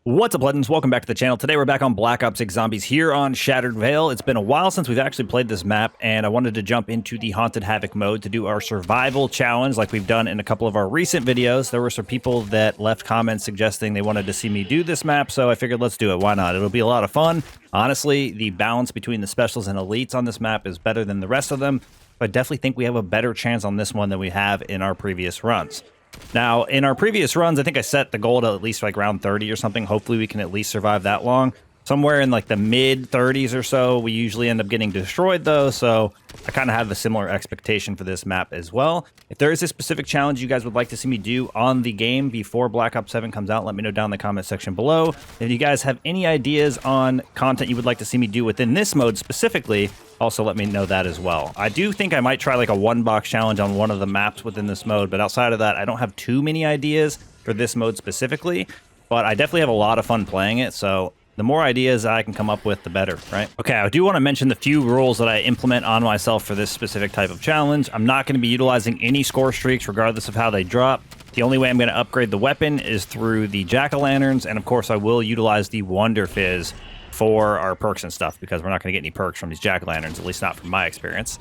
What's up, Legends? Welcome back to the channel. Today we're back on Black Ops 6 Zombies here on Shattered Vale. It's been a while since we've actually played this map, and I wanted to jump into the Haunted Havoc mode to do our survival challenge like we've done in a couple of our recent videos. There were some people that left comments suggesting they wanted to see me do this map, so I figured let's do it. Why not? It'll be a lot of fun. Honestly, the balance between the specials and elites on this map is better than the rest of them. I definitely think we have a better chance on this one than we have in our previous runs. Now, in our previous runs, I think I set the goal to at least like round 30 or something. Hopefully we can at least survive that long. Somewhere in like the mid 30s or so, we usually end up getting destroyed though, so I kind of have a similar expectation for this map as well. If there is a specific challenge you guys would like to see me do on the game before Black Ops 7 comes out, let me know down in the comment section below. If you guys have any ideas on content you would like to see me do within this mode specifically, also let me know that as well. I do think I might try like a one-box challenge on one of the maps within this mode, but outside of that, I don't have too many ideas for this mode specifically, but I definitely have a lot of fun playing it, so the more ideas I can come up with, the better, right? Okay, I do want to mention the few rules that I implement on myself for this specific type of challenge. I'm not going to be utilizing any score streaks regardless of how they drop. The only way I'm going to upgrade the weapon is through the jack-o'-lanterns, and of course I will utilize the Wonder Fizz for our perks and stuff, because we're not going to get any perks from these jack-o'-lanterns, at least not from my experience.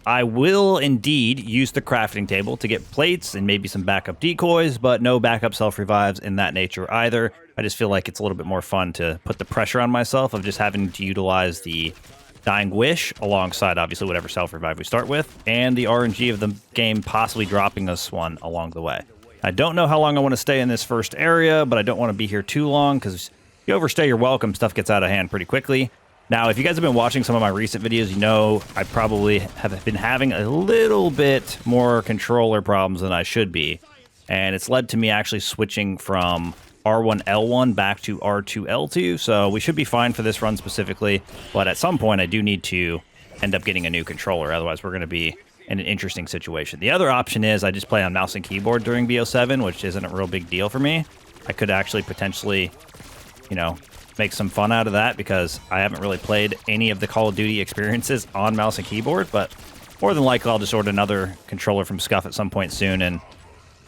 I will indeed use the crafting table to get plates and maybe some backup decoys, but no backup self-revives in that nature either. I just feel like it's a little bit more fun to put the pressure on myself of just having to utilize the Dying Wish alongside, obviously, whatever self-revive we start with, and the RNG of the game possibly dropping us one along the way. I don't know how long I want to stay in this first area, but I don't want to be here too long, because if you overstay your welcome, stuff gets out of hand pretty quickly. Now, if you guys have been watching some of my recent videos, you know I probably have been having a little bit more controller problems than I should be. And it's led to me actually switching from R1, L1 back to R2, L2. So we should be fine for this run specifically. But at some point, I do need to end up getting a new controller. Otherwise, we're going to be in an interesting situation. The other option is I just play on mouse and keyboard during BO7, which isn't a real big deal for me. I could actually potentially, you know, make some fun out of that, because I haven't really played any of the Call of Duty experiences on mouse and keyboard, but more than likely I'll just order another controller from Scuff at some point soon, and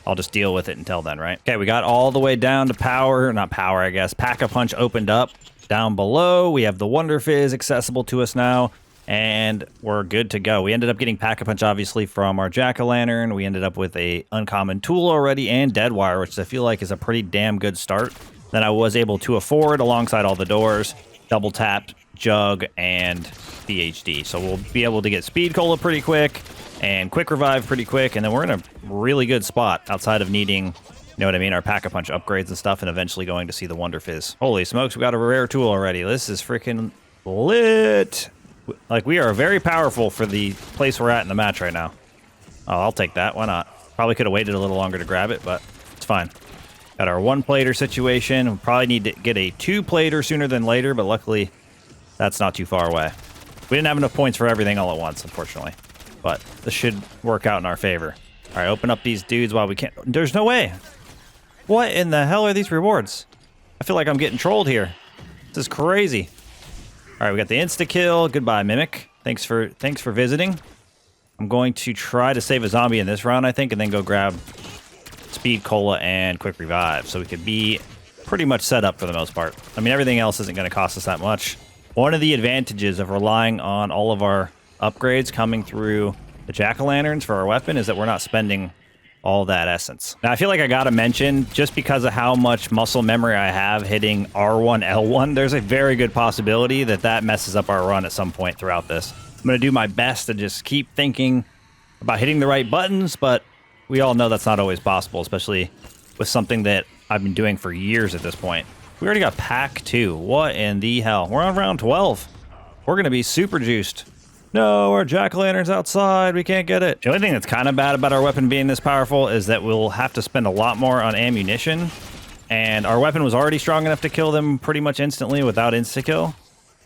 I'll just deal with it until then, right? Okay, we got all the way down to power, not power, I guess. Pack-a-Punch opened up. Down below, we have the Wonder Fizz accessible to us now, and we're good to go. We ended up getting Pack-a-Punch, obviously, from our Jack-o'-lantern. We ended up with a uncommon tool already, and Deadwire, which I feel like is a pretty damn good start that I was able to afford alongside all the doors, double tap, jug, and VHD. So we'll be able to get speed cola pretty quick and quick revive pretty quick, and then we're in a really good spot outside of needing, you know what I mean, our Pack-a-Punch upgrades and stuff, and eventually going to see the Wonder Fizz. Holy smokes, we got a rare tool already. This is freaking lit. Like, we are very powerful for the place we're at in the match right now. Oh, I'll take that. Why not? Probably could have waited a little longer to grab it, but it's fine. Got our one-plater situation. We'll probably need to get a two-plater sooner than later, but luckily that's not too far away. We didn't have enough points for everything all at once, unfortunately, but this should work out in our favor. All right, open up these dudes while we can. There's no way. What in the hell are these rewards? I feel like I'm getting trolled here. This is crazy. All right, we got the insta-kill. Goodbye, Mimic. Thanks for visiting. I'm going to try to save a zombie in this round, I think, and then go grab speed cola and quick revive, so we could be pretty much set up for the most part. I mean, everything else isn't going to cost us that much. One of the advantages of relying on all of our upgrades coming through the jack-o'-lanterns for our weapon is that we're not spending all that essence. Now, I feel like I gotta mention, just because of how much muscle memory I have hitting R1, L1, there's a very good possibility that that messes up our run at some point throughout this. I'm going to do my best to just keep thinking about hitting the right buttons, but we all know that's not always possible, especially with something that I've been doing for years at this point. We already got pack 2. What in the hell? We're on round 12. We're going to be super juiced. No, our jack-o'-lantern's outside. We can't get it. The only thing that's kind of bad about our weapon being this powerful is that we'll have to spend a lot more on ammunition. And our weapon was already strong enough to kill them pretty much instantly without insta-kill.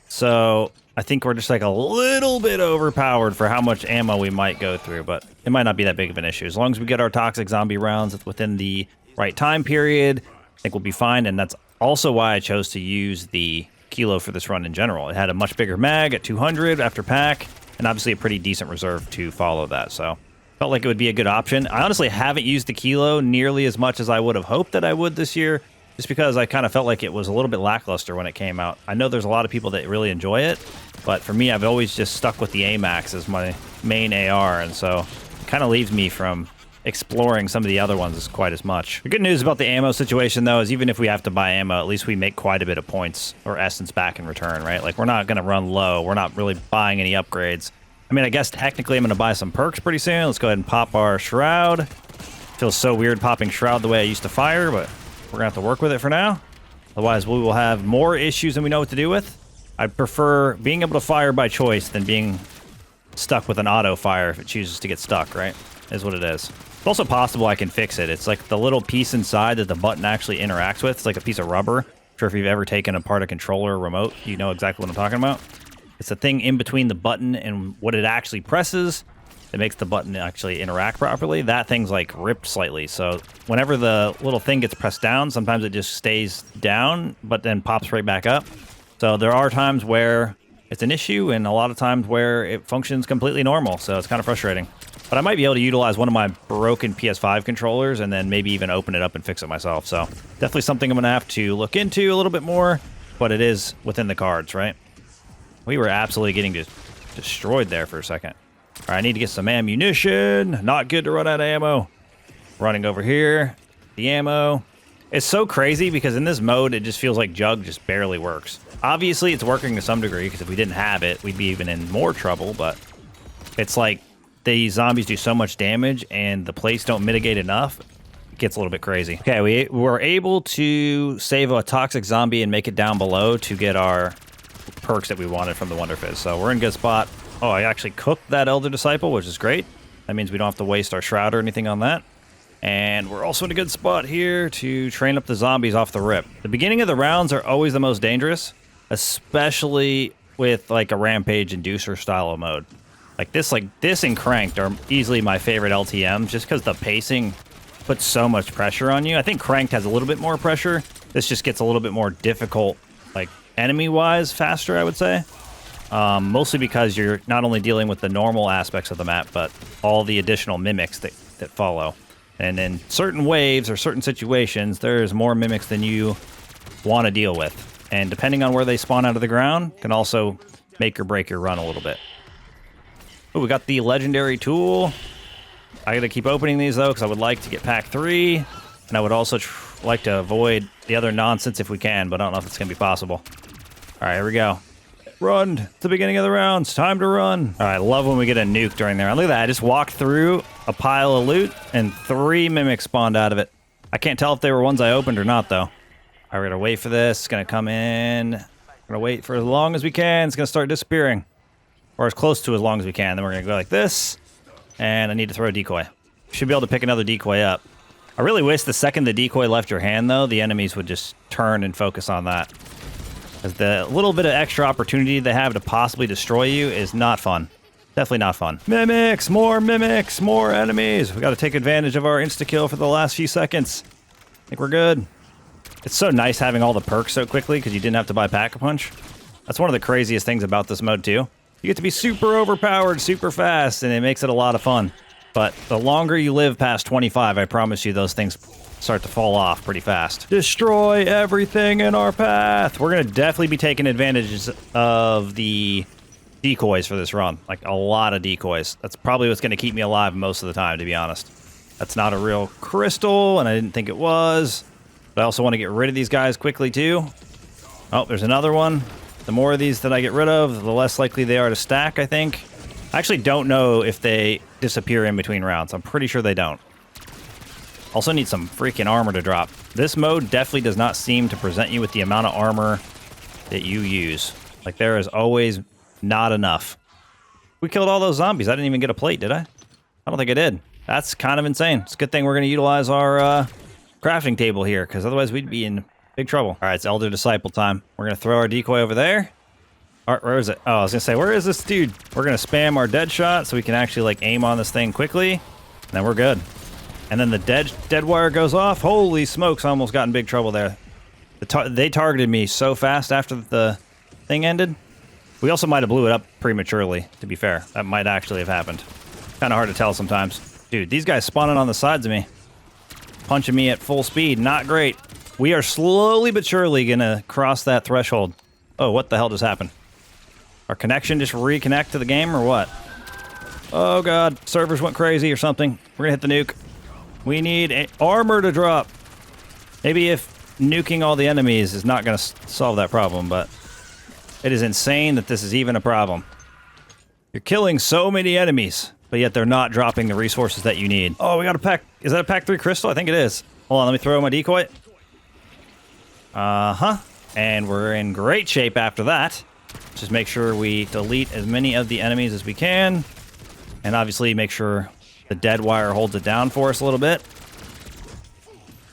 So I think we're just like a little bit overpowered for how much ammo we might go through, but it might not be that big of an issue. As long as we get our toxic zombie rounds within the right time period, I think we'll be fine. And that's also why I chose to use the Kilo for this run in general. It had a much bigger mag at 200 after pack, and obviously a pretty decent reserve to follow that. So felt like it would be a good option. I honestly haven't used the Kilo nearly as much as I would have hoped that I would this year. just because I kind of felt like it was a little bit lackluster when it came out. I know there's a lot of people that really enjoy it, but for me, I've always just stuck with the AMAX as my main AR, and so it kind of leaves me from exploring some of the other ones quite as much. The good news about the ammo situation, though, is even if we have to buy ammo, at least we make quite a bit of points or essence back in return, right? Like, we're not going to run low. We're not really buying any upgrades. I mean, I guess technically I'm going to buy some perks pretty soon. Let's go ahead and pop our Shroud. Feels so weird popping Shroud the way I used to fire, but we're going to have to work with it for now. Otherwise, we will have more issues than we know what to do with. I prefer being able to fire by choice than being stuck with an auto fire if it chooses to get stuck, right? Is what it is. It's also possible I can fix it. It's like the little piece inside that the button actually interacts with. It's like a piece of rubber. I'm sure if you've ever taken apart a controller or remote, you know exactly what I'm talking about. It's the thing in between the button and what it actually presses that makes the button actually interact properly. That thing's like ripped slightly. So whenever the little thing gets pressed down, sometimes it just stays down, but then pops right back up. So there are times where it's an issue and a lot of times where it functions completely normal. So it's kind of frustrating. But I might be able to utilize one of my broken PS5 controllers and then maybe even open it up and fix it myself. So definitely something I'm going to have to look into a little bit more, but it is within the cards, right? We were absolutely getting destroyed there for a second. All right, I need to get some ammunition. Not good to run out of ammo. Running over here. The ammo. It's so crazy because in this mode, it just feels like Jug just barely works. Obviously, it's working to some degree because if we didn't have it, we'd be even in more trouble, but it's like these zombies do so much damage and the plates don't mitigate enough. It gets a little bit crazy. Okay, we were able to save a toxic zombie and make it down below to get our perks that we wanted from the Wonder Fizz. So we're in a good spot. Oh, I actually cooked that Elder Disciple, which is great. That means we don't have to waste our Shroud or anything on that. And we're also in a good spot here to train up the zombies off the rip. The beginning of the rounds are always the most dangerous, especially with like a rampage inducer style of mode. Like this and Cranked are easily my favorite LTMs just because the pacing puts so much pressure on you. I think Cranked has a little bit more pressure. This just gets a little bit more difficult, like enemy-wise, faster, I would say. Mostly because you're not only dealing with the normal aspects of the map, but all the additional mimics that follow. And in certain waves or certain situations, there's more mimics than you want to deal with. And depending on where they spawn out of the ground, can also make or break your run a little bit. Oh, we got the legendary tool. I gotta keep opening these though, because I would like to get pack 3. And I would also like to avoid the other nonsense if we can, but I don't know if it's gonna be possible. All right, here we go. Run! It's the beginning of the rounds. Time to run. All right, I love when we get a nuke during there. Look at that. I just walked through a pile of loot and 3 mimics spawned out of it. I can't tell if they were ones I opened or not, though. All right, we're gonna wait for this. It's gonna come in. We're gonna wait for as long as we can. It's gonna start disappearing. Or as close to as long as we can. Then we're gonna go like this. And I need to throw a decoy. Should be able to pick another decoy up. I really wish the second the decoy left your hand, though, the enemies would just turn and focus on that. Because the little bit of extra opportunity they have to possibly destroy you is not fun. Definitely not fun. Mimics! More enemies! We gotta take advantage of our insta-kill for the last few seconds. I think we're good. It's so nice having all the perks so quickly because you didn't have to buy Pack-a-Punch. That's one of the craziest things about this mode, too. You get to be super overpowered, super fast, and it makes it a lot of fun. But the longer you live past 25, I promise you those things start to fall off pretty fast. Destroy everything in our path! We're going to definitely be taking advantage of the decoys for this run. Like, a lot of decoys. That's probably what's going to keep me alive most of the time, to be honest. That's not a real crystal, and I didn't think it was. But I also want to get rid of these guys quickly, too. Oh, there's another one. The more of these that I get rid of, the less likely they are to stack, I think. I actually don't know if they disappear in between rounds. I'm pretty sure they don't. Also need some freaking armor to drop. This mode definitely does not seem to present you with the amount of armor that you use. Like, there is always not enough. We killed all those zombies. I didn't even get a plate, did I? I don't think I did. That's kind of insane. It's a good thing we're going to utilize our crafting table here, because otherwise we'd be in big trouble. All right, it's Elder Disciple time. We're going to throw our decoy over there. All right, where is it? Oh, I was going to say, where is this dude? We're going to spam our dead shot so we can actually, like, aim on this thing quickly. And then we're good. And then the dead wire goes off. Holy smokes, I almost got in big trouble there. They targeted me so fast after the thing ended. We also might have blew it up prematurely, to be fair. That might actually have happened. Kind of hard to tell sometimes. Dude, these guys spawning on the sides of me. Punching me at full speed. Not great. We are slowly but surely gonna cross that threshold. Oh, what the hell just happened? Our connection just reconnect to the game or what? Oh god, servers went crazy or something. We're gonna hit the nuke. We need armor to drop. Maybe if nuking all the enemies is not gonna solve that problem, but it is insane that this is even a problem. You're killing so many enemies, but yet they're not dropping the resources that you need. Oh, we got a pack. Is that a pack 3 crystal? I think it is. Hold on, let me throw my decoy. Uh-huh. And we're in great shape after that. Just make sure we delete as many of the enemies as we can. And obviously make sure the dead wire holds it down for us a little bit.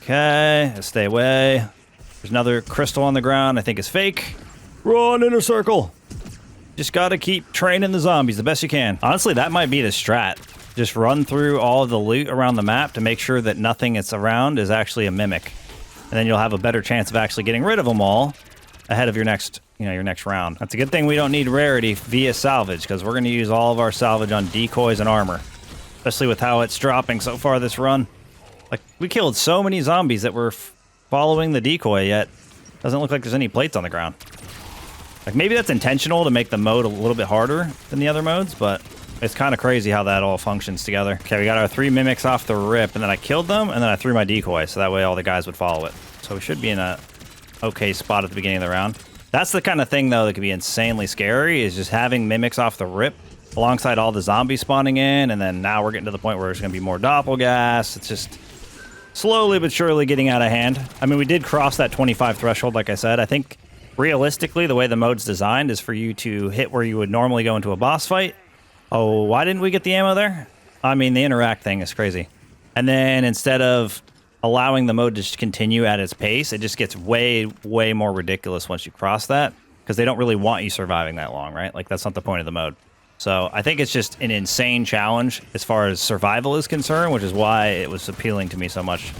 Okay, let's stay away. There's another crystal on the ground I think is fake. Run, inner circle. Just gotta keep training the zombies the best you can. Honestly, that might be the strat. Just run through all of the loot around the map to make sure that nothing that's around is actually a mimic. And then you'll have a better chance of actually getting rid of them all ahead of your next, your next round. That's a good thing we don't need rarity via salvage, because we're gonna use all of our salvage on decoys and armor. Especially with how it's dropping so far this run. Like, we killed so many zombies that were following the decoy, yet doesn't look like there's any plates on the ground. Like, maybe that's intentional to make the mode a little bit harder than the other modes, but it's kind of crazy how that all functions together. Okay, we got our 3 mimics off the rip, and then I killed them, and then I threw my decoy, so that way all the guys would follow it. So we should be in a okay spot at the beginning of the round. That's the kind of thing, though, that could be insanely scary, is just having mimics off the rip alongside all the zombies spawning in, and then now we're getting to the point where there's going to be more doppelgas. It's just slowly but surely getting out of hand. I mean, we did cross that 25 threshold, like I said. I think realistically, the way the mode's designed is for you to hit where you would normally go into a boss fight. Oh, why didn't we get the ammo there? I mean, the interact thing is crazy. And then instead of allowing the mode to just continue at its pace, it just gets way, way more ridiculous once you cross that, because they don't really want you surviving that long, right? Like, that's not the point of the mode. So I think it's just an insane challenge as far as survival is concerned, which is why it was appealing to me so much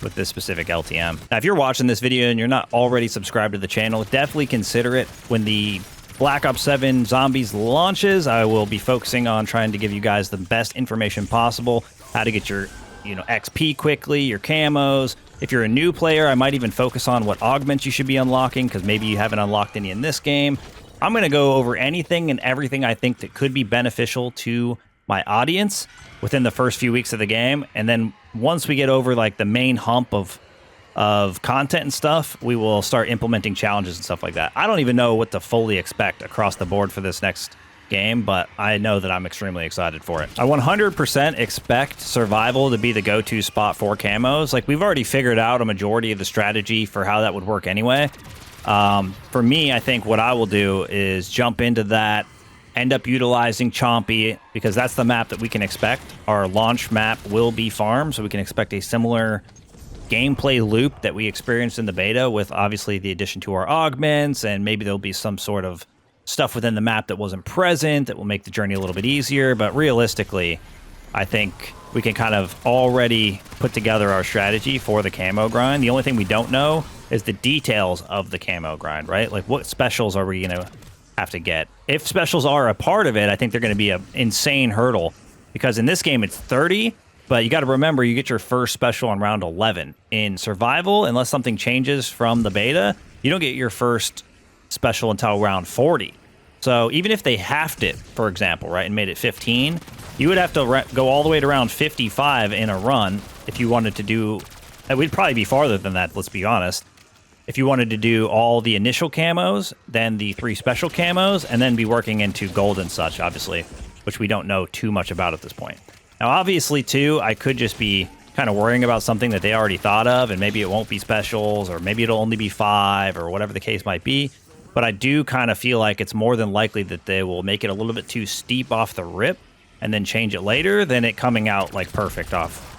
with this specific LTM. Now, if you're watching this video and you're not already subscribed to the channel, definitely consider it. When the Black Ops 7 Zombies launches, I will be focusing on trying to give you guys the best information possible, how to get your, XP quickly, your camos. If you're a new player, I might even focus on what augments you should be unlocking, because maybe you haven't unlocked any in this game. I'm going to go over anything and everything I think that could be beneficial to my audience within the first few weeks of the game, and then once we get over like the main hump of content and stuff, we will start implementing challenges and stuff like that. I don't even know what to fully expect across the board for this next game, but I know that I'm extremely excited for it. I 100% expect survival to be the go-to spot for camos. Like, we've already figured out a majority of the strategy for how that would work anyway. For me, I think what I will do is jump into that, end up utilizing Chompy, because that's the map that we can expect. Our launch map will be farm, so we can expect a similar gameplay loop that we experienced in the beta, with obviously the addition to our augments, and maybe there'll be some sort of stuff within the map that wasn't present that will make the journey a little bit easier. But realistically, I think we can kind of already put together our strategy for the camo grind. The only thing we don't know is the details of the camo grind, right? Like, what specials are we going to have to get? If specials are a part of it, I think they're going to be an insane hurdle, because in this game it's 30, but you got to remember, you get your first special on round 11. In survival, unless something changes from the beta, you don't get your first special until round 40. So even if they halved it, for example, right, and made it 15, you would have to go all the way to round 55 in a run if you wanted to do... It would probably be farther than that, let's be honest. If you wanted to do all the initial camos, then the 3 special camos, and then be working into gold and such, obviously, which we don't know too much about at this point. Now, obviously, too, I could just be kind of worrying about something that they already thought of, and maybe it won't be specials, or maybe it'll only be 5, or whatever the case might be. But I do kind of feel like it's more than likely that they will make it a little bit too steep off the rip, and then change it later, than it coming out like perfect off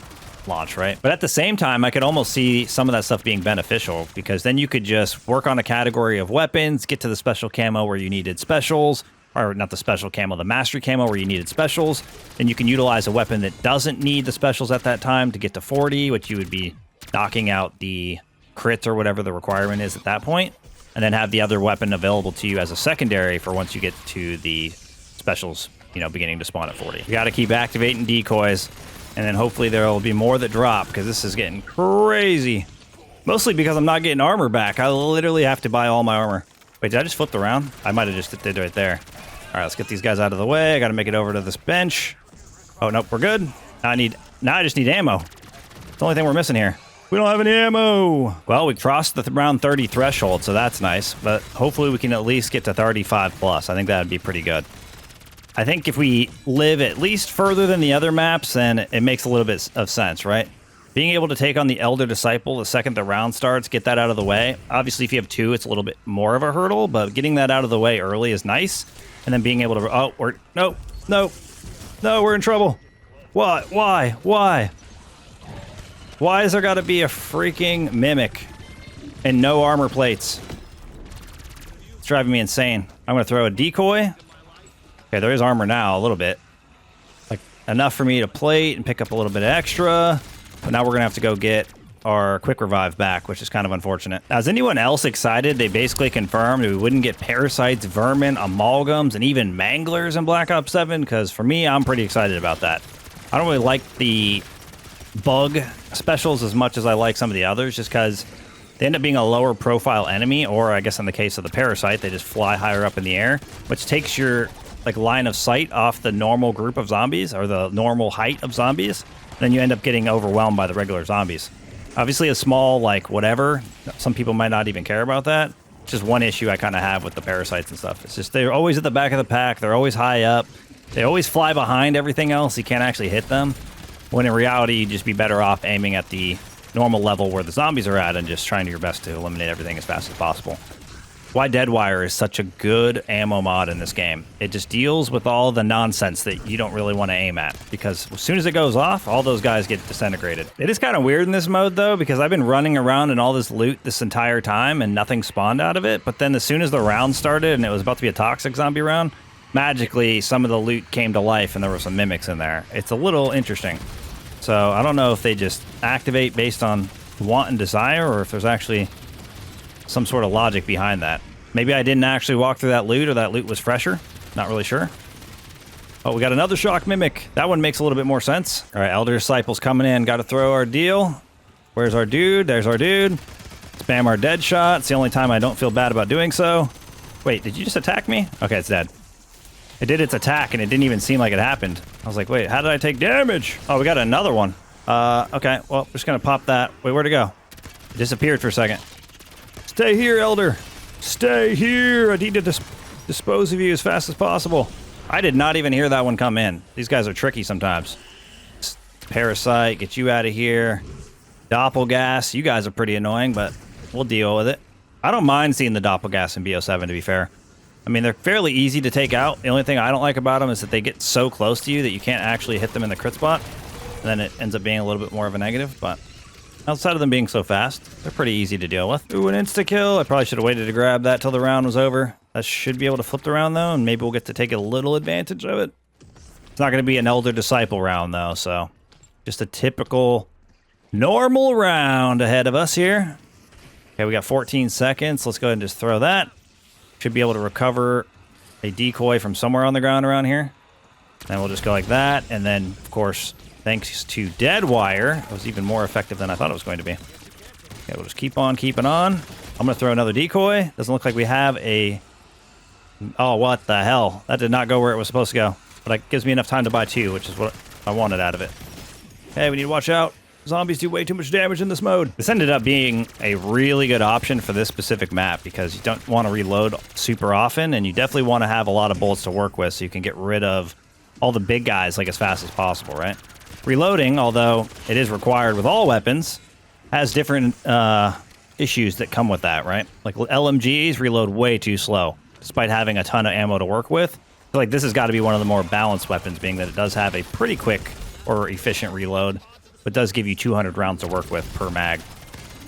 launch, right? But at the same time, I could almost see some of that stuff being beneficial, because then you could just work on a category of weapons, get to the special camo where you needed specials, or not the special camo, the mastery camo where you needed specials. Then you can utilize a weapon that doesn't need the specials at that time to get to 40, which you would be knocking out the crits or whatever the requirement is at that point, and then have the other weapon available to you as a secondary for once you get to the specials, beginning to spawn at 40. You got to keep activating decoys, and then hopefully there will be more that drop, because this is getting crazy. Mostly because I'm not getting armor back. I literally have to buy all my armor. Wait, did I just flip around? I might have just did right there. All right, let's get these guys out of the way. I got to make it over to this bench. Oh, nope, we're good. Now I just need ammo. It's the only thing we're missing here. We don't have any ammo. Well, we crossed the round 30 threshold, so that's nice. But hopefully we can at least get to 35 plus. I think that would be pretty good. I think if we live at least further than the other maps, then it makes a little bit of sense, right? Being able to take on the Elder Disciple the second the round starts, get that out of the way. Obviously, if you have 2, it's a little bit more of a hurdle, but getting that out of the way early is nice. And then being able to... Oh, no, we're in trouble. What? Why? Why has there got to be a freaking mimic and no armor plates? It's driving me insane. I'm going to throw a decoy. Okay, there is armor now, a little bit. Like, enough for me to plate and pick up a little bit extra. But now we're going to have to go get our quick revive back, which is kind of unfortunate. Now, is anyone else excited? They basically confirmed we wouldn't get parasites, vermin, amalgams, and even manglers in Black Ops 7, because for me, I'm pretty excited about that. I don't really like the bug specials as much as I like some of the others, just because they end up being a lower profile enemy, or I guess in the case of the parasite, they just fly higher up in the air, which takes your like line of sight off the normal group of zombies, or the normal height of zombies. Then you end up getting overwhelmed by the regular zombies. Obviously a small, like, whatever. Some people might not even care about that. It's just one issue I kind of have with the parasites and stuff. It's just they're always at the back of the pack. They're always high up. They always fly behind everything else. You can't actually hit them. When in reality, you'd just be better off aiming at the normal level where the zombies are at and just trying your best to eliminate everything as fast as possible. Why Deadwire is such a good ammo mod in this game. It just deals with all the nonsense that you don't really want to aim at, because as soon as it goes off, all those guys get disintegrated. It is kind of weird in this mode, though, because I've been running around in all this loot this entire time and nothing spawned out of it, but then as soon as the round started and it was about to be a toxic zombie round, magically some of the loot came to life and there were some mimics in there. It's a little interesting. So I don't know if they just activate based on want and desire, or if there's actually some sort of logic behind that. Maybe I didn't actually walk through that loot, or that loot was fresher. Not really sure. Oh, we got another shock mimic. That one makes a little bit more sense. All right, Elder Disciples coming in. Got to throw our deal. Where's our dude? There's our dude. Spam our dead shot. It's the only time I don't feel bad about doing so. Wait, did you just attack me? Okay, it's dead. It did its attack, and it didn't even seem like it happened. I was like, wait, how did I take damage? Oh, we got another one. Okay, well, we're just going to pop that. Wait, where'd it go? It disappeared for a second. Stay here, Elder. Stay here. I need to dispose of you as fast as possible. I did not even hear that one come in. These guys are tricky sometimes. Parasite, get you out of here. Doppelgas, you guys are pretty annoying, but we'll deal with it. I don't mind seeing the Doppelgas in BO7, to be fair. I mean, they're fairly easy to take out. The only thing I don't like about them is that they get so close to you that you can't actually hit them in the crit spot. And then it ends up being a little bit more of a negative, but outside of them being so fast, they're pretty easy to deal with. Ooh, an insta-kill. I probably should have waited to grab that till the round was over. That should be able to flip the round, though, and maybe we'll get to take a little advantage of it. It's not going to be an Elder Disciple round, though, so just a typical normal round ahead of us here. Okay, we got 14 seconds. Let's go ahead and just throw that. Should be able to recover a decoy from somewhere on the ground around here. Then we'll just go like that, and then, of course, thanks to Deadwire, it was even more effective than I thought it was going to be. Okay, we'll just keep on keeping on. I'm going to throw another decoy. Doesn't look like we have a... Oh, what the hell? That did not go where it was supposed to go. But it gives me enough time to buy 2, which is what I wanted out of it. Hey, we need to watch out. Zombies do way too much damage in this mode. This ended up being a really good option for this specific map, because you don't want to reload super often, and you definitely want to have a lot of bullets to work with so you can get rid of all the big guys like as fast as possible, right? Reloading, although it is required with all weapons, has different issues that come with that, right? Like LMGs reload way too slow, despite having a ton of ammo to work with. I feel like this has got to be one of the more balanced weapons, being that it does have a pretty quick or efficient reload, but does give you 200 rounds to work with per mag.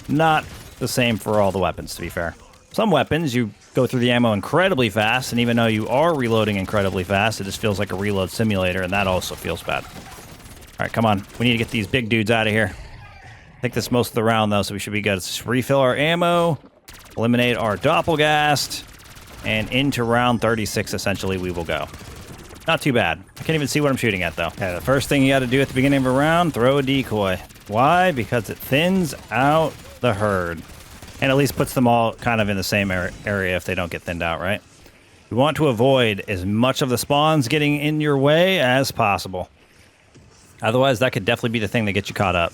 Not the same for all the weapons, to be fair. Some weapons, you go through the ammo incredibly fast, and even though you are reloading incredibly fast, it just feels like a reload simulator, and that also feels bad. All right, come on. We need to get these big dudes out of here. I think that's most of the round, though, so we should be good. Let's just refill our ammo, eliminate our Doppelgast, and into round 36, essentially, we will go. Not too bad. I can't even see what I'm shooting at, though. Okay, the first thing you got to do at the beginning of a round, throw a decoy. Why? Because it thins out the herd. And at least puts them all kind of in the same area if they don't get thinned out, right? You want to avoid as much of the spawns getting in your way as possible. Otherwise, that could definitely be the thing that gets you caught up.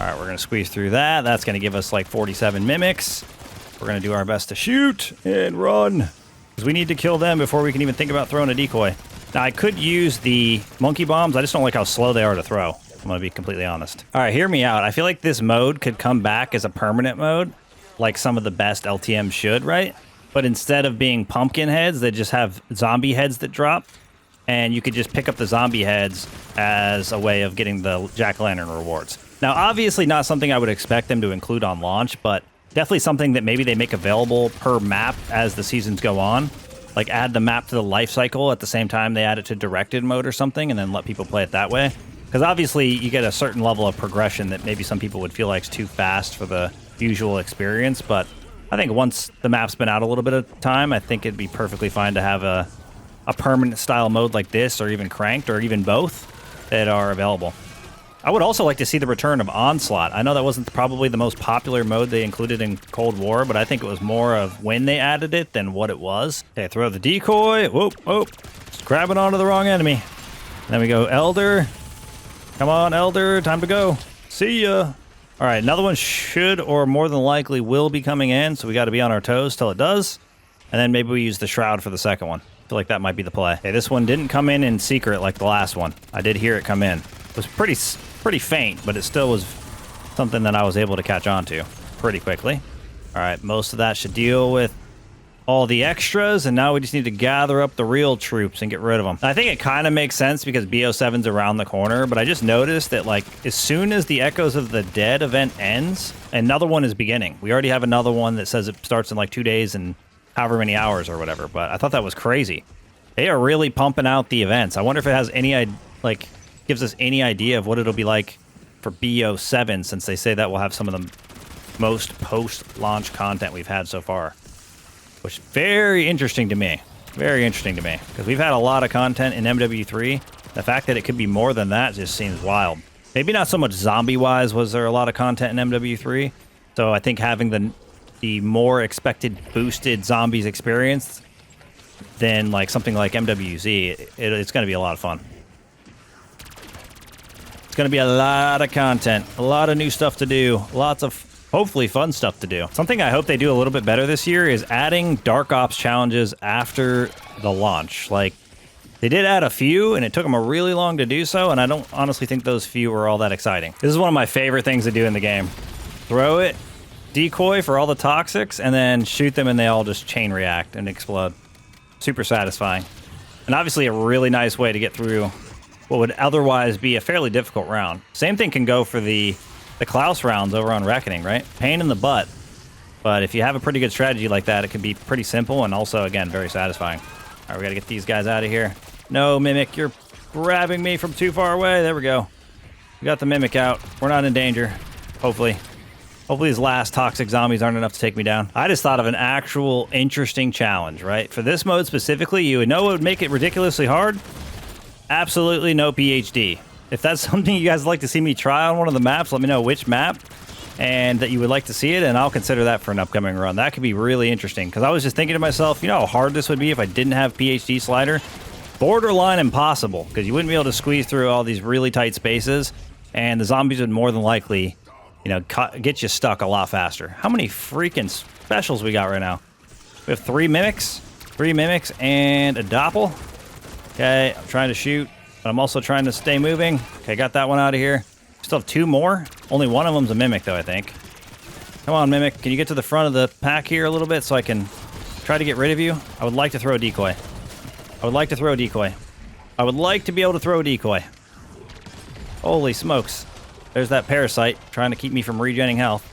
All right, we're going to squeeze through that. That's going to give us like 47 mimics. We're going to do our best to shoot and run, because we need to kill them before we can even think about throwing a decoy. Now, I could use the monkey bombs. I just don't like how slow they are to throw. I'm going to be completely honest. All right, hear me out. I feel like this mode could come back as a permanent mode, like some of the best LTMs should, right? But instead of being pumpkin heads, they just have zombie heads that drop. And you could just pick up the zombie heads as a way of getting the jack-o'-lantern rewards. Now, obviously not something I would expect them to include on launch, but definitely something that maybe they make available per map as the seasons go on. Like add the map to the life cycle at the same time they add it to directed mode or something, and then let people play it that way. Because obviously you get a certain level of progression that maybe some people would feel like is too fast for the usual experience, but I think once the map's been out a little bit of time, I think it'd be perfectly fine to have a permanent style mode like this, or even cranked, or even both, that are available. I would also like to see the return of Onslaught. I know that wasn't probably the most popular mode they included in Cold War, but I think it was more of when they added it than what it was. Okay, throw the decoy. Whoop, whoop. Just grabbing onto the wrong enemy. And then we go Elder. Come on, Elder. Time to go. See ya. All right, another one should, or more than likely will, be coming in, so we got to be on our toes till it does. And then maybe we use the Shroud for the second one. I feel like that might be the play. Okay, this one didn't come in secret like the last one. I did hear it come in. It was pretty faint, but it still was something that I was able to catch on to pretty quickly. All right, most of that should deal with all the extras, and now we just need to gather up the real troops and get rid of them. I think it kind of makes sense because BO7's around the corner, but I just noticed that like as soon as the Echoes of the Dead event ends, another one is beginning. We already have another one that says it starts in like 2 days and however many hours or whatever, but I thought that was crazy. They are really pumping out the events. I wonder if it has any, like, gives us any idea of what it'll be like for BO7, since they say that we'll have some of the most post-launch content we've had so far. Which, very interesting to me. Very interesting to me. Because we've had a lot of content in MW3. The fact that it could be more than that just seems wild. Maybe not so much zombie-wise was there a lot of content in MW3. So I think having the more expected boosted zombies experience than like something like MWZ, it's going to be a lot of fun. It's going to be a lot of content, a lot of new stuff to do, lots of hopefully fun stuff to do. Something I hope they do a little bit better this year is adding Dark Ops challenges after the launch. Like, they did add a few, and it took them a really long to do so, and I don't honestly think those few were all that exciting. This is one of my favorite things to do in the game. Throw it, decoy for all the toxics, and then shoot them and they all just chain react and explode. Super satisfying. And obviously a really nice way to get through what would otherwise be a fairly difficult round. Same thing can go for the Klaus rounds over on Reckoning, right? Pain in the butt. But if you have a pretty good strategy like that, it can be pretty simple and also, again, very satisfying. All right, we got to get these guys out of here. No, Mimic, you're grabbing me from too far away. There we go. We got the Mimic out. We're not in danger, hopefully. Hopefully these last toxic zombies aren't enough to take me down. I just thought of an actual interesting challenge, right? For this mode specifically, you would know what would make it ridiculously hard? Absolutely no PhD. If that's something you guys would like to see me try on one of the maps, let me know which map and that you would like to see it, and I'll consider that for an upcoming run. That could be really interesting, because I was just thinking to myself, you know how hard this would be if I didn't have PhD slider? Borderline impossible, because you wouldn't be able to squeeze through all these really tight spaces, and the zombies would more than likely, you know, get you stuck a lot faster. How many freaking specials we got right now? We have 3 mimics, and a doppel. Okay, I'm trying to shoot, but I'm also trying to stay moving. Okay, got that one out of here. Still have 2 more. Only one of them's a mimic, though, I think. Come on, mimic. Can you get to the front of the pack here a little bit so I can try to get rid of you? I would like to throw a decoy. I would like to throw a decoy. I would like to be able to throw a decoy. Holy smokes. There's that parasite trying to keep me from regenerating health.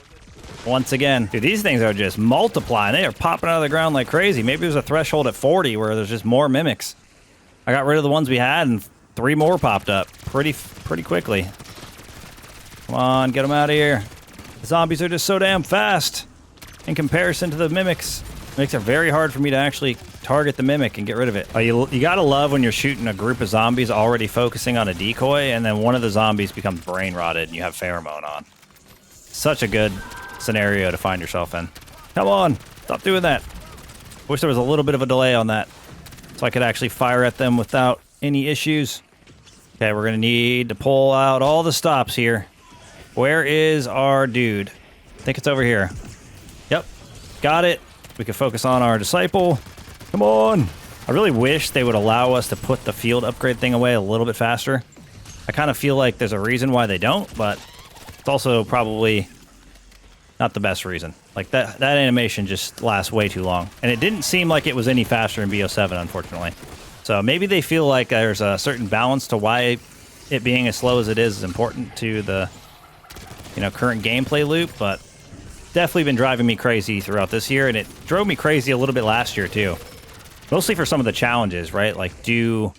Once again. Dude, these things are just multiplying. They are popping out of the ground like crazy. Maybe there's a threshold at 40 where there's just more mimics. I got rid of the ones we had and 3 more popped up pretty quickly. Come on, get them out of here. The zombies are just so damn fast in comparison to the mimics. It makes it very hard for me to actually target the mimic and get rid of it. Oh, you gotta love when you're shooting a group of zombies already focusing on a decoy, and then one of the zombies becomes brain rotted and you have pheromone on. Such a good scenario to find yourself in. Come on, stop doing that. Wish there was a little bit of a delay on that so I could actually fire at them without any issues. Okay, we're gonna need to pull out all the stops here. Where is our dude? I think it's over here. Yep, got it. We can focus on our disciple. Come on. I really wish they would allow us to put the field upgrade thing away a little bit faster. I kind of feel like there's a reason why they don't, but it's also probably not the best reason. Like that animation just lasts way too long. And it didn't seem like it was any faster in BO7, unfortunately. So maybe they feel like there's a certain balance to why it being as slow as it is important to the, you know, current gameplay loop, but definitely been driving me crazy throughout this year, and it drove me crazy a little bit last year too. Mostly for some of the challenges, right? Like do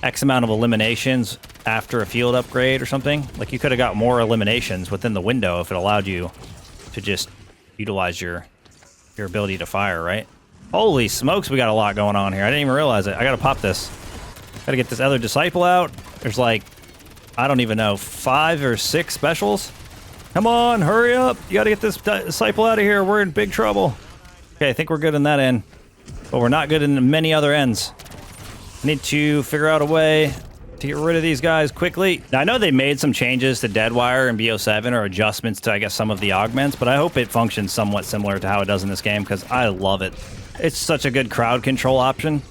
X amount of eliminations after a field upgrade or something. Like you could have got more eliminations within the window if it allowed you to just utilize your ability to fire, right? Holy smokes, we got a lot going on here. I didn't even realize it. I gotta pop this. Gotta get this other disciple out. There's like, I don't even know, 5 or 6 specials. Come on, hurry up. You gotta get this disciple out of here. We're in big trouble. Okay, I think we're good in that end, but we're not good in many other ends. I need to figure out a way to get rid of these guys quickly. Now, I know they made some changes to Deadwire and BO7 or adjustments to, I guess, some of the augments, but I hope it functions somewhat similar to how it does in this game because I love it. It's such a good crowd control option.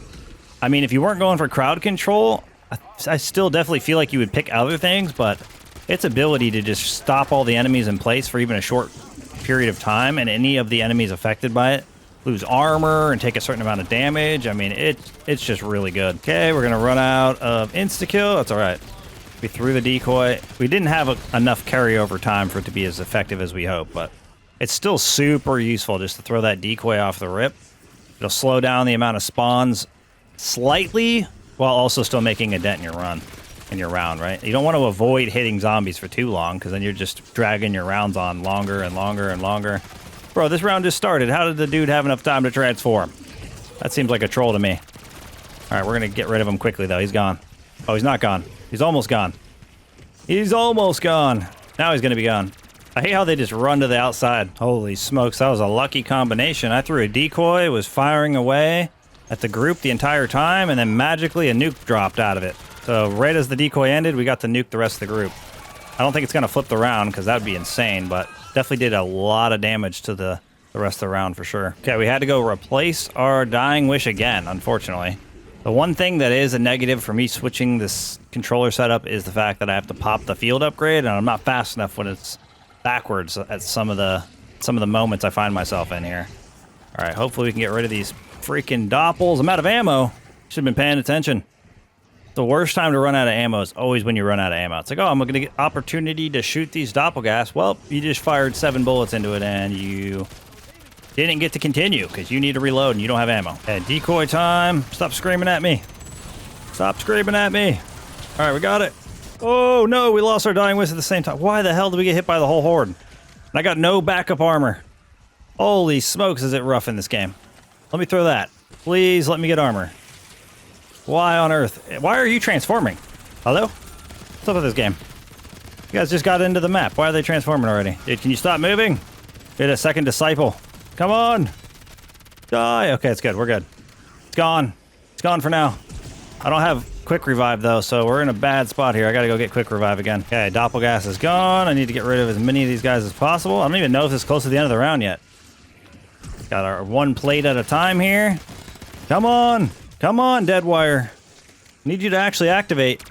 I mean, if you weren't going for crowd control, I still definitely feel like you would pick other things, but its ability to just stop all the enemies in place for even a short period of time and any of the enemies affected by it lose armor and take a certain amount of damage. I mean, it's just really good. Okay, we're gonna run out of insta-kill. That's all right. We threw the decoy. We didn't have enough carryover time for it to be as effective as we hoped, but it's still super useful just to throw that decoy off the rip. It'll slow down the amount of spawns slightly while also still making a dent in your round, right? You don't want to avoid hitting zombies for too long because then you're just dragging your rounds on longer and longer and longer. Bro, this round just started. How did the dude have enough time to transform? That seems like a troll to me. All right, we're going to get rid of him quickly, though. He's gone. Oh, he's not gone. He's almost gone. He's almost gone. Now he's going to be gone. I hate how they just run to the outside. Holy smokes, that was a lucky combination. I threw a decoy, was firing away at the group the entire time, and then magically a nuke dropped out of it. So right as the decoy ended, we got to nuke the rest of the group. I don't think it's going to flip the round because that would be insane, but definitely did a lot of damage to the rest of the round for sure. Okay, we had to go replace our Dying Wish again, unfortunately. The one thing that is a negative for me switching this controller setup is the fact that I have to pop the field upgrade, and I'm not fast enough when it's backwards at some of the moments I find myself in here. All right, hopefully we can get rid of these freaking doppels. I'm out of ammo. Should have been paying attention. The worst time to run out of ammo is always when you run out of ammo. It's like, oh, I'm going to get opportunity to shoot these doppelgas. Well, you just fired 7 bullets into it and you didn't get to continue because you need to reload and you don't have ammo. Okay, decoy time. Stop screaming at me. Stop screaming at me. All right, we got it. Oh, no, we lost our Dying Wish at the same time. Why the hell did we get hit by the whole horde? And I got no backup armor. Holy smokes, is it rough in this game. Let me throw that. Please let me get armor. Why on earth? Why are you transforming? Hello? What's up with this game? You guys just got into the map. Why are they transforming already? Dude, can you stop moving? Get a second disciple. Come on. Die. Okay, it's good. We're good. It's gone. It's gone for now. I don't have quick revive, though, so we're in a bad spot here. I gotta go get quick revive again. Okay, doppelgas is gone. I need to get rid of as many of these guys as possible. I don't even know if it's close to the end of the round yet. Got our 1 plate at a time here. Come on. Come on, Deadwire. Need you to actually activate.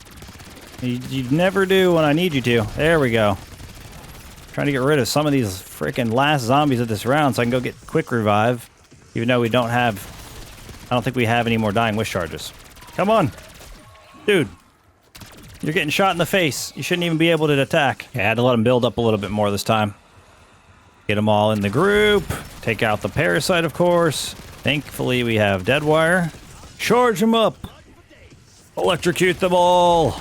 You never do when I need you to. There we go. Trying to get rid of some of these freaking last zombies of this round so I can go get quick revive. Even though we don't have... I don't think we have any more Dying Wish charges. Come on. Dude. You're getting shot in the face. You shouldn't even be able to attack. Okay, I had to let them build up a little bit more this time. Get them all in the group. Take out the parasite, of course. Thankfully, we have Deadwire. Charge them up. Electrocute them all.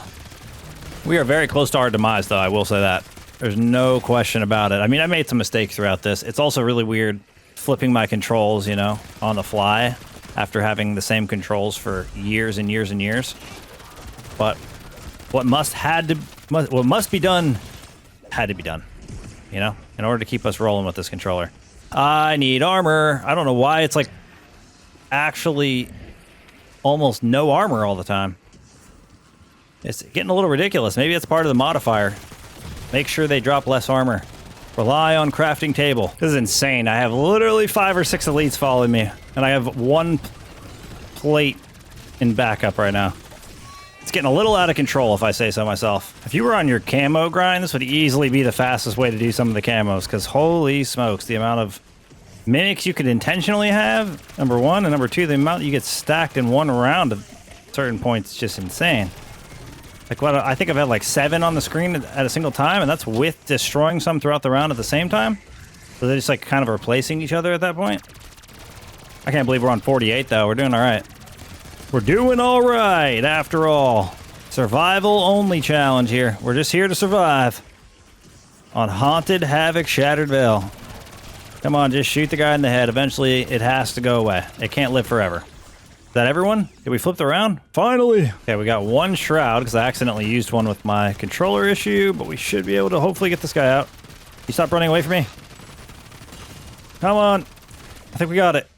We are very close to our demise, though, I will say that. There's no question about it. I mean, I made some mistakes throughout this. It's also really weird flipping my controls, you know, on the fly after having the same controls for years and years and years. But what must be done had to be done, you know? in order to keep us rolling with this controller. I need armor. I don't know why it's like actually almost no armor all the time. It's getting a little ridiculous. Maybe it's part of the modifier. Make sure they drop less armor. Rely on crafting table. This is insane. I have literally 5 or 6 elites following me, and I have 1 plate in backup right now. It's getting a little out of control, if I say so myself. If you were on your camo grind, this would easily be the fastest way to do some of the camos, because holy smokes, the amount of mimics you could intentionally have, number 1, and number 2, the amount you get stacked in 1 round at certain points is just insane. Like, what, I think I've had like 7 on the screen at a single time, and that's with destroying some throughout the round at the same time. So they're just like kind of replacing each other at that point. I can't believe we're on 48 though. We're doing all right. We're doing all right after all. Survival only challenge here. We're just here to survive on Haunted Havoc Shattered Veil. Come on, just shoot the guy in the head. Eventually it has to go away. It can't live forever. Is that everyone? Did we flip the round? Finally! Okay, we got 1 shroud because I accidentally used one with my controller issue, but we should be able to hopefully get this guy out. You stop running away from me. Come on. I think we got it.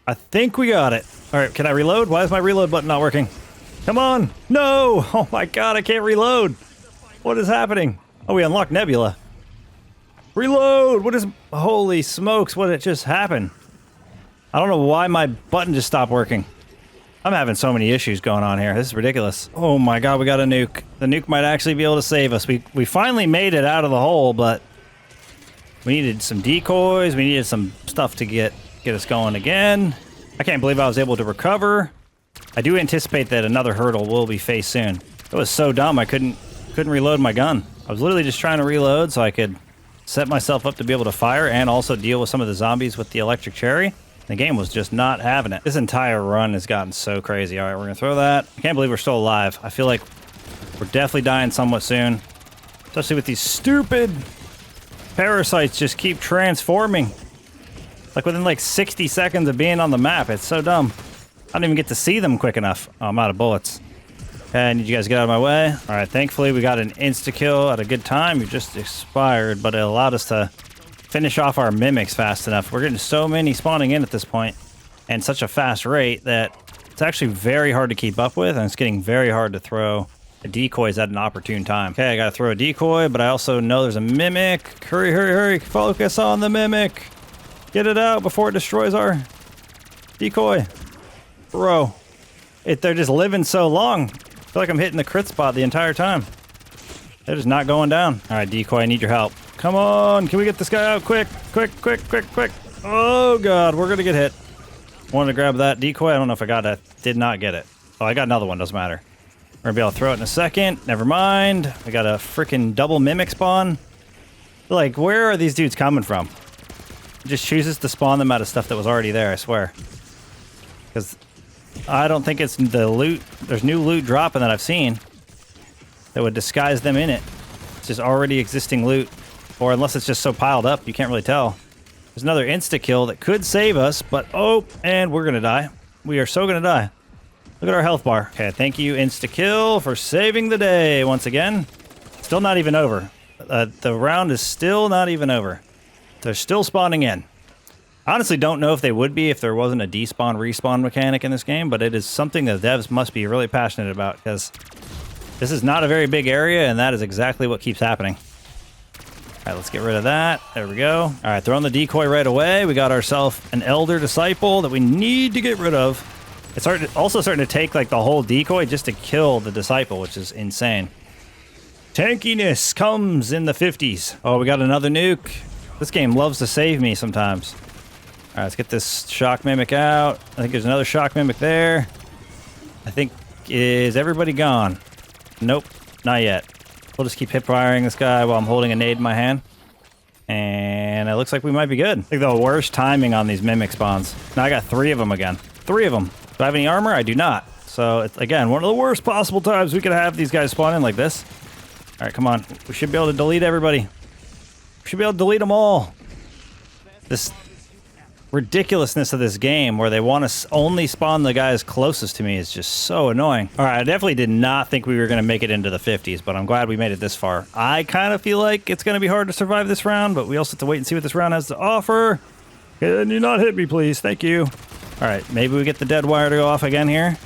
I think we got it. All right, can I reload? Why is my reload button not working? Come on. No! Oh my god, I can't reload. What is happening? Oh, we unlocked Nebula. Reload! What is... Holy smokes, what had just happened? I don't know why my button just stopped working. I'm having so many issues going on here. This is ridiculous. Oh my god, we got a nuke. The nuke might actually be able to save us. We finally made it out of the hole, but we needed some decoys. We needed some stuff to get us going again. I can't believe I was able to recover. I do anticipate that another hurdle will be faced soon. It was so dumb I couldn't reload my gun. I was literally just trying to reload so I could set myself up to be able to fire and also deal with some of the zombies with the electric cherry. The game was just not having it. This entire run has gotten so crazy. All right, we're gonna throw that. I can't believe we're still alive. I feel like we're definitely dying somewhat soon. Especially with these stupid parasites just keep transforming. Like within like 60 seconds of being on the map. It's so dumb. I don't even get to see them quick enough. Oh, I'm out of bullets. Okay, I need you guys to get out of my way. All right, thankfully we got an insta-kill at a good time. You just expired, but it allowed us to finish off our mimics fast enough. We're getting so many spawning in at this point and such a fast rate that it's actually very hard to keep up with, and it's getting very hard to throw decoys at an opportune time. Okay, I gotta throw a decoy, but I also know there's a mimic. Hurry, hurry, hurry. Focus on the mimic. Get it out before it destroys our decoy. Bro, they're just living so long. I feel like I'm hitting the crit spot the entire time. They're just not going down. All right, decoy, I need your help. Come on, can we get this guy out quick? Quick, quick, quick, quick. Oh god, we're gonna get hit. Wanted to grab that decoy. I don't know if I got it. Did not get it. Oh, I got another one, doesn't matter. We're gonna be able to throw it in a second. Never mind. I got a freaking double mimic spawn. Like, where are these dudes coming from? It just chooses to spawn them out of stuff that was already there, I swear. Because I don't think it's the loot. There's new loot dropping that I've seen that would disguise them in it. It's just already existing loot. Or unless it's just so piled up, you can't really tell. There's another insta-kill that could save us, but oh, and we're gonna die. We are so gonna die. Look at our health bar. Okay, thank you, insta-kill, for saving the day once again. Still not even over. The round is still not even over. They're still spawning in. I honestly don't know if they would be if there wasn't a despawn respawn mechanic in this game, but it is something that devs must be really passionate about, because this is not a very big area, and that is exactly what keeps happening. All right, let's get rid of that. There we go. All right, throwing the decoy right away. We got ourselves an elder disciple that we need to get rid of. It's also starting to take like the whole decoy just to kill the disciple, which is insane. Tankiness comes in the 50s. Oh, we got another nuke. This game loves to save me sometimes. All right, let's get this shock mimic out. I think there's another shock mimic there. I think, is everybody gone? Nope, not yet. We'll just keep hip firing this guy while I'm holding a nade in my hand. And it looks like we might be good. I think the worst timing on these mimic spawns. Now I got 3 of them again. 3 of them. Do I have any armor? I do not. So it's, again, one of the worst possible times we could have these guys spawn in like this. All right, come on. We should be able to delete everybody. We should be able to delete them all. This ridiculousness of this game where they want to only spawn the guys closest to me is just so annoying. All right, I definitely did not think we were going to make it into the 50s, but I'm glad we made it this far. I kind of feel like it's going to be hard to survive this round, but we also have to wait and see what this round has to offer. Can you not hit me, please? Thank you. All right, maybe we get the dead wire to go off again here.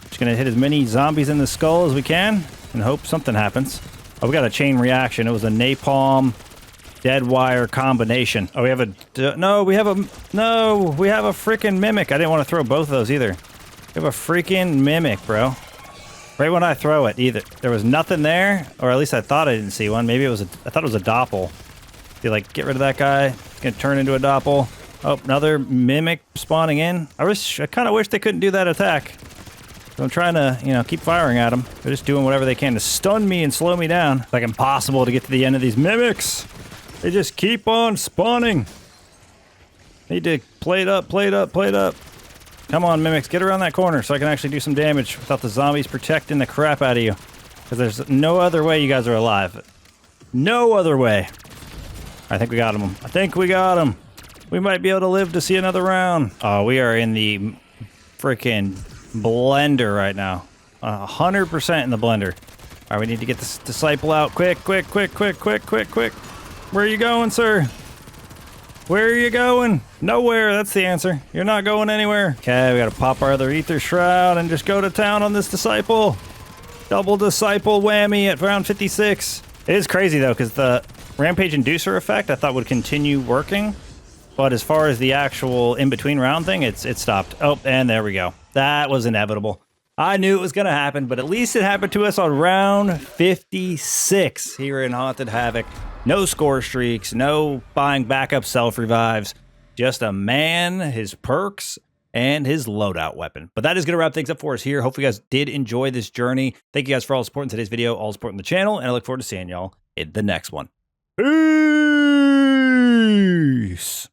Just going to hit as many zombies in the skull as we can and hope something happens. Oh, we got a chain reaction. It was a napalm dead wire combination. Oh, we have a... No, we have a freaking mimic. I didn't want to throw both of those either. We have a freaking mimic, bro. Right when I throw it, either there was nothing there, or at least I thought I didn't see one. Maybe it was I thought it was a doppel. You like get rid of that guy. It's gonna turn into a doppel. Oh, another mimic spawning in. I kind of wish they couldn't do that attack. So I'm trying to, you know, keep firing at them. They're just doing whatever they can to stun me and slow me down. It's like impossible to get to the end of these mimics. They just keep on spawning. Need to plate up, plate up, plate up. Come on, mimics, get around that corner so I can actually do some damage without the zombies protecting the crap out of you. Because there's no other way you guys are alive. No other way. I think we got him. I think we got him. We might be able to live to see another round. Oh, we are in the freaking blender right now. 100% in the blender. All right, we need to get this disciple out. Quick, quick, quick, quick, quick, quick, quick. Where are you going, sir? Where are you going? Nowhere, that's the answer. You're not going anywhere. Okay, we gotta pop our other ether shroud and just go to town on this disciple. Double disciple whammy at round 56. It is crazy though, because the rampage inducer effect I thought would continue working. But as far as the actual in-between round thing, it stopped. Oh, and there we go. That was inevitable. I knew it was going to happen, but at least it happened to us on round 56 here in Haunted Havoc. No score streaks, no buying backup self-revives. Just a man, his perks, and his loadout weapon. But that is going to wrap things up for us here. Hopefully you guys did enjoy this journey. Thank you guys for all the support in today's video, all the support in the channel, and I look forward to seeing y'all in the next one. Peace!